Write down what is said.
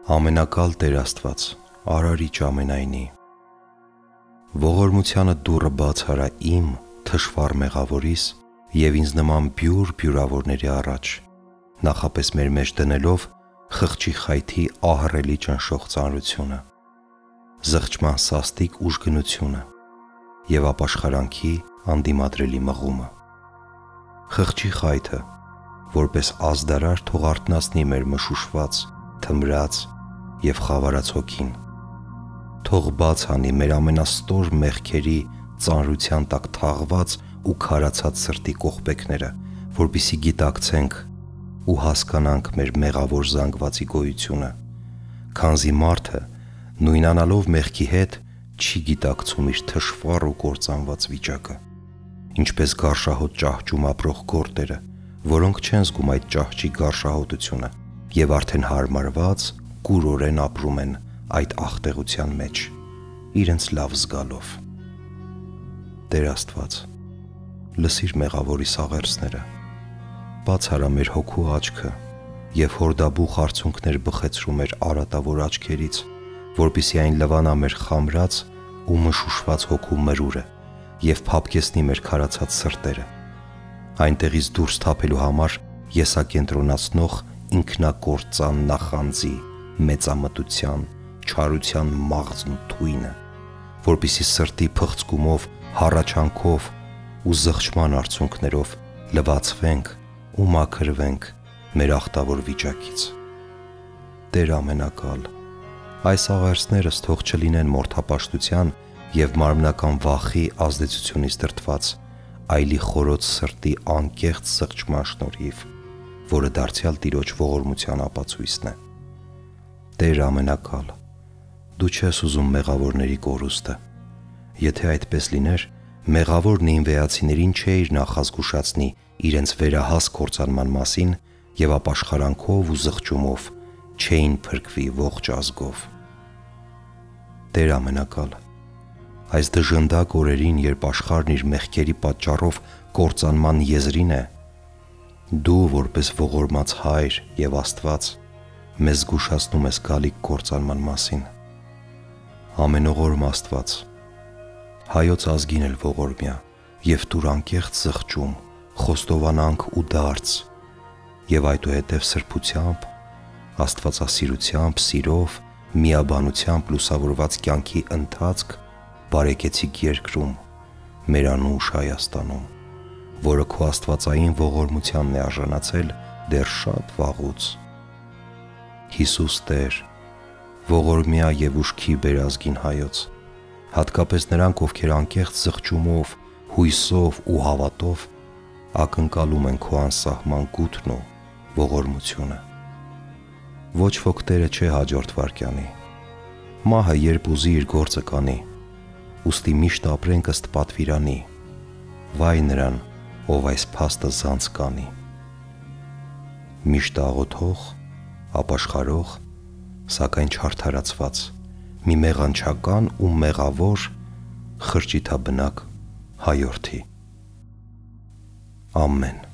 Ամենակալ Տեր Աստված, Արարիչ ամենայնի, ողորմությանը դուռը բաց արա իմ թշվառ մեղավորիս և ինձ նման բյուր բյուրավորների առաջ, նախապես մեր մեջ դնելով խղճի խայթի ահռելի ճնշող ծանրությունը, զղջման սաստիկ ուժգնությունը և ապաշխարանքի անդիմադրելի մղումը։ Խղճի խայթը, որպես ազդարար թող արթնացնի մեր մշուշված, թմրած և խավարած հոգին, թող բաց անի մեր ամենաստոր մեղքերի ծանրության տակ թաղված ու քարացած սրտի կողպեքները, որպեսզի գիտակցենք ու հասկանանք մեր մեղավոր զանգվածի գոյությունը, քանզի մարդը նույնանալով մեղքի հետ չի գիտակցում իր թշվառ ու կործանված վիճակը, ինչպես գարշահոտ ճահճում ապրող գորտերը, որոնք չեն զգում այդ ճահճի գարշահոտությունը և արդեն հարմարված կուրորեն ապրում են այդ աղտեղության մեջ, իրենց լավ զգալով։ Տեր Աստված, լսիր մեղավորիս աղերսները, բաց արա մեր հոգու աչքը և հորդաբուխ արցունքներ բխեցրու մեր արատավոր աչքերից, որպեսզի այն լվանա մեր խամրած ու մշուշված հոգու մրուրը և փափկեցնի մեր քարացած սրտերը, այնտեղից դուրս թափելու համար եսակենտրոնացնող ինքնակործան նախանձի, մեծամտության, չարության մաղձն ու թույնը, որպեսզի սրտի փղծկումով, հառաչանքով ու զղջման արցունքներով լվացվենք ու մաքրվենք մեր ախտավոր վիճակից։ Տեր ամենակալ, այս աղերսներս թող չլինեն մորթապաշտության և մարմնական վախի ազդեցությունից դրդված, այլի խորոց սրտի անկեղծ զղջման շնորհիվ, որը դարձյալ Տիրոջ ողորմության ապացույցն է։ Տեր ամենակալ, դու չես ուզում մեղավորների կորուստը։ Եթե այդպես լիներ, մեղավոր նինվեացիներին չէիր նախազգուշացնի իրենց վերահաս կործանման մասին և ապաշխարանքով ու զղջումով չէին փրկվի ողջ ազգով։ Տեր ամենակալ, այս դժնդակ օրերին, երբ աշխարհն իր մեղքերի պատճառով կործանման եզրին է, դու որպես ողորմած Հայր և Աստված մեզ զգուշացնում ես գալիք կործանման մասին։ Ամենողորմ Աստված, Հայոց ազգին էլ ողորմյա և տուր անկեղծ զղջում, խոստովանանք ու դարձ և այդուհետև սրբությամբ, աստվածասիրությամբ, սիրով, միաբանությամբ լուսավորված կյանքի ընթացք բարեկեցիկ երկրում, մեր անուշ Հայաստանում, որը քո աստվածային ողորմությանն է արժանացել դեռ շատ վաղուց։ Հիսուս Տեր, ողորմյա և ուշքի բեր ազգին Հայոց, հատկապես նրանք, ովքեր անկեղծ զղջումով, հույսով ու հավատով ակնկալում են քո անսահման գութն ու ողորմությունը։ Ոչ ոք Տերը չէ հաջորդ վայրկյանի, մահը երբ ուզի իր գործը կանի, ուստի միշտ ապրենք ըստ պատվիրանի, վայ նրան, ով այս փաստը զանց կանի։ Միշտ աղոթող, ապաշխարող, սակայն չարդարացված, մի մեղանչական ու մեղավոր խրճիթաբնակ հայորդի։ Ամեն։